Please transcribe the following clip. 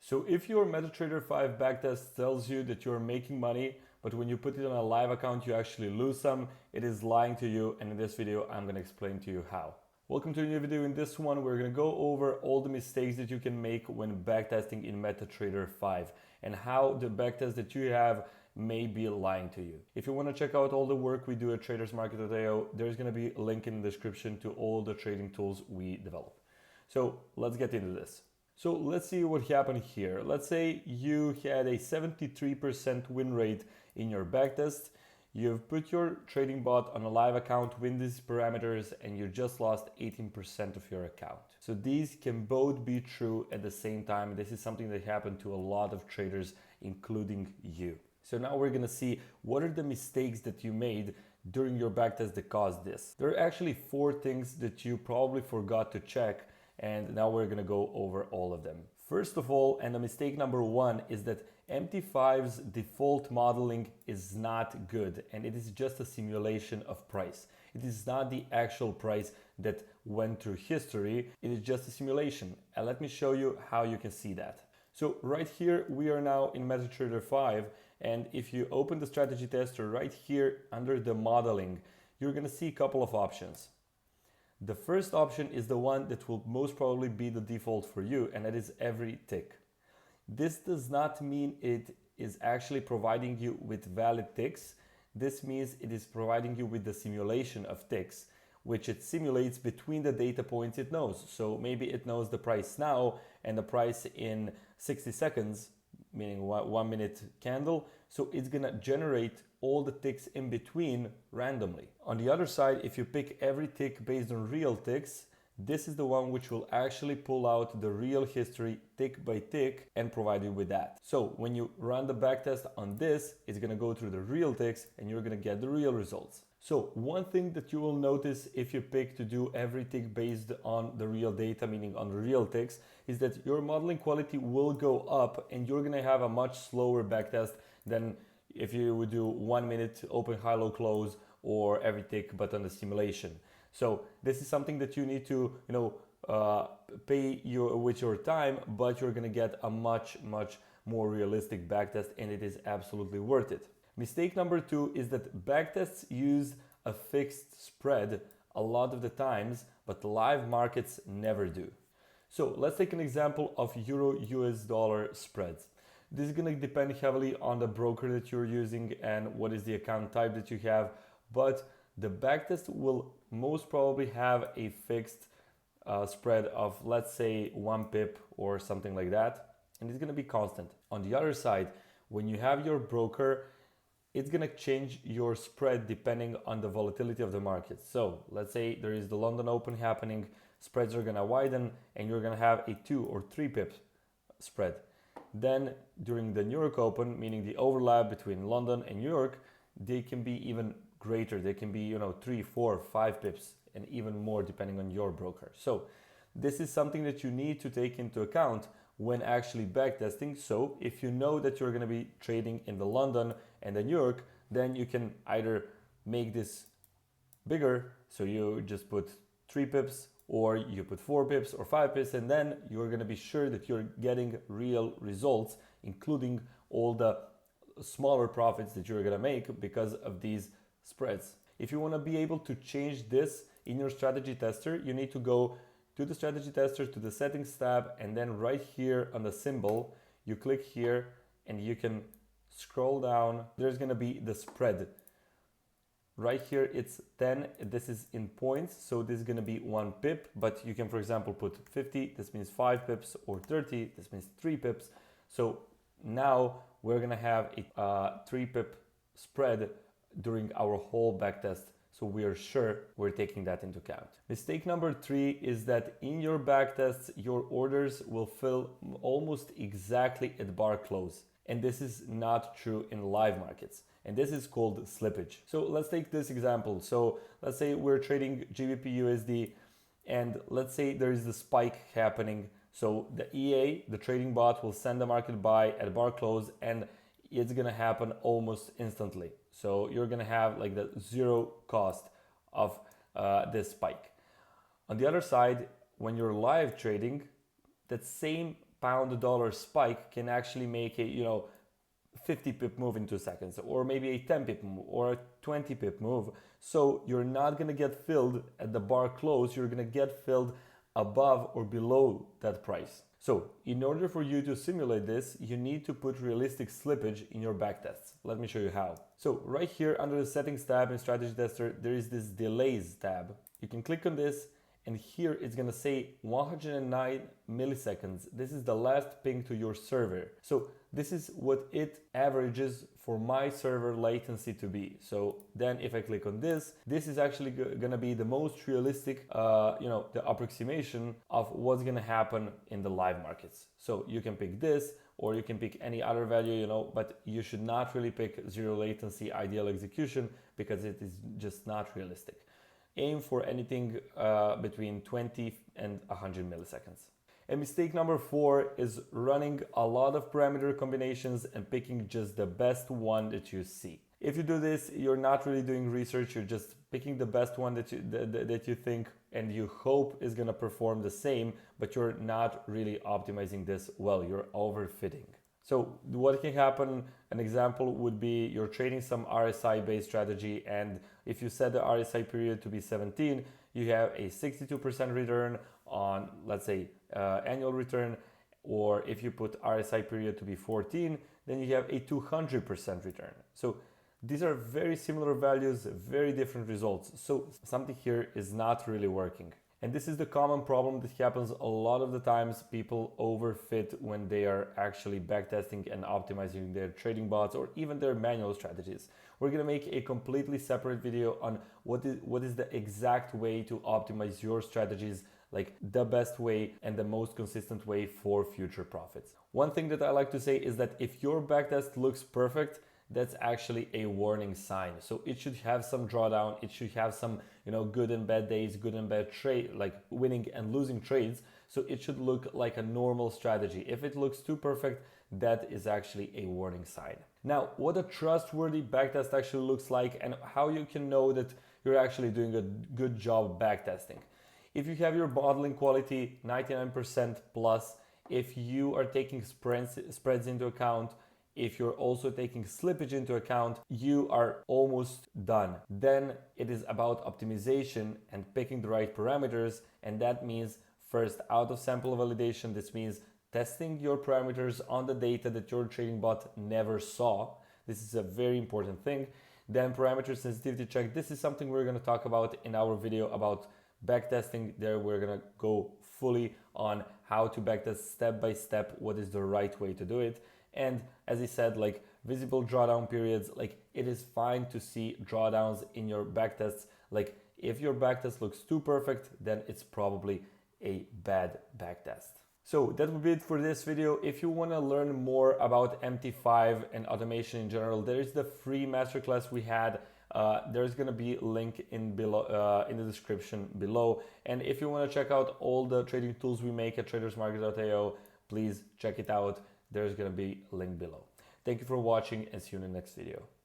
So if your MetaTrader5 backtest tells you that you're making money, but when you put it on a live account you actually lose some, it is lying to you, and in this video I'm going to explain to you how. Welcome to a new video. In this one we're going to go over all the mistakes that you can make when backtesting in MetaTrader5 and how the backtest that you have may be lying to you. If you want to check out all the work we do at tradersmarket.io, there's going to be a link in the description to all the trading tools we develop. So let's get into this. So let's see what happened here. Let's say you had a 73% win rate in your backtest. You've put your trading bot on a live account with these parameters and you just lost 18% of your account. So these can both be true at the same time. This is something that happened to a lot of traders, including you. So now we're gonna see what are the mistakes that you made during your backtest that caused this. There are actually 4 things that you probably forgot to check, and now we're gonna go over all of them. First of all, and the mistake number 1 is that MT5's default modeling is not good, and it is just a simulation of price. It is not the actual price that went through history, it is just a simulation. And let me show you how you can see that. So right here we are now in MetaTrader5, and if you open the strategy tester right here under the modeling, you're gonna see a couple of options. The first option is the one that will most probably be the default for you, and that is every tick. This does not mean it is actually providing you with valid ticks. This means it is providing you with the simulation of ticks, which it simulates between the data points it knows. So maybe it knows the price now and the price in 60 seconds, meaning 1 minute candle. So it's gonna generate all the ticks in between randomly. On the other side, if you pick every tick based on real ticks, this is the one which will actually pull out the real history tick by tick and provide you with that. So when you run the backtest on this, it's gonna go through the real ticks and you're gonna get the real results. So one thing that you will notice if you pick to do every tick based on the real data, meaning on the real ticks, is that your modeling quality will go up and you're gonna have a much slower backtest than if you would do 1 minute open, high, low, close, or every tick but on the simulation. So this is something that you need to, pay with your time, but you're gonna get a much more realistic backtest, and it is absolutely worth it. Mistake number 2 is that backtests use a fixed spread a lot of the times, but live markets never do. So let's take an example of Euro-US dollar spreads. This is going to depend heavily on the broker that you're using and what is the account type that you have, but the backtest will most probably have a fixed spread of, let's say, 1 pip or something like that, and it's going to be constant. On the other side, when you have your broker, it's going to change your spread depending on the volatility of the market. So let's say there is the London Open happening, spreads are going to widen and you're going to have a 2 or 3 pips spread. Then during the New York Open, meaning the overlap between London and New York, they can be even greater. They can be 3, 4, 5 pips and even more depending on your broker. So this is something that you need to take into account when actually backtesting. So if you know that you're going to be trading in the London and the New York, then you can either make this bigger, so you just put 3 pips, or you put 4 pips or 5 pips, and then you're going to be sure that you're getting real results, including all the smaller profits that you're going to make because of these spreads. If you want to be able to change this in your strategy tester, you need to go to the strategy tester, to the settings tab, and then right here on the symbol, you click here and you can scroll down. There's going to be the spread. Right here it's 10, this is in points, so this is going to be 1 pip, but you can, for example, put 50, this means 5 pips, or 30, this means 3 pips. So now we're going to have a 3 pip spread during our whole backtest, so we are sure we're taking that into account. Mistake number 3 is that in your backtests, your orders will fill almost exactly at bar close. And this is not true in live markets. And this is called slippage. So let's take this example. So let's say we're trading GBP USD, and let's say there is a spike happening. So the EA, the trading bot, will send the market buy at bar close, and it's gonna happen almost instantly. So you're gonna have like the 0 cost of this spike. On the other side, when you're live trading, that same pound dollar spike can actually make a 50 pip move in 2 seconds, or maybe a 10 pip move or a 20 pip move. So you're not going to get filled at the bar close, you're going to get filled above or below that price. So in order for you to simulate this, you need to put realistic slippage in your backtests. Let me show you how. So right here under the settings tab in strategy tester, there is this delays tab. You can click on this, and here it's going to say 109 milliseconds. This is the last ping to your server. So this is what it averages for my server latency to be. So then if I click on this, this is actually going to be the most realistic, the approximation of what's going to happen in the live markets. So you can pick this, or you can pick any other value, but you should not really pick zero latency ideal execution, because it is just not realistic. Aim for anything between 20 and 100 milliseconds. And mistake number 4 is running a lot of parameter combinations and picking just the best one that you see. If you do this, you're not really doing research, you're just picking the best one that you think and you hope is going to perform the same, but you're not really optimizing this well, you're overfitting. So what can happen, an example would be you're trading some RSI based strategy, and if you set the RSI period to be 17, you have a 62% return on, let's say, annual return, or if you put RSI period to be 14, then you have a 200% return. So these are very similar values, very different results. So something here is not really working. And this is the common problem that happens a lot of the times. People overfit when they are actually backtesting and optimizing their trading bots or even their manual strategies. We're going to make a completely separate video on what is the exact way to optimize your strategies, like the best way and the most consistent way for future profits. One thing that I like to say is that if your backtest looks perfect, that's actually a warning sign. So it should have some drawdown, it should have some good and bad days, good and bad trade, like winning and losing trades. So it should look like a normal strategy. If it looks too perfect, that is actually a warning sign. Now, what a trustworthy backtest actually looks like and how you can know that you're actually doing a good job backtesting. If you have your modeling quality 99% plus, if you are taking spreads into account, if you're also taking slippage into account, you are almost done. Then it is about optimization and picking the right parameters. And that means first out of sample validation. This means testing your parameters on the data that your trading bot never saw. This is a very important thing. Then parameter sensitivity check. This is something we're going to talk about in our video about backtesting. There we're going to go fully on how to backtest step by step, what is the right way to do it. And as I said, like visible drawdown periods, like it is fine to see drawdowns in your backtests. Like if your backtest looks too perfect, then it's probably a bad backtest. So that would be it for this video. If you want to learn more about MT5 and automation in general, there is the free masterclass we had. There's going to be a link in the description below. And if you want to check out all the trading tools we make at tradersmarket.io, please check it out. There's going to be a link below. Thank you for watching and see you in the next video.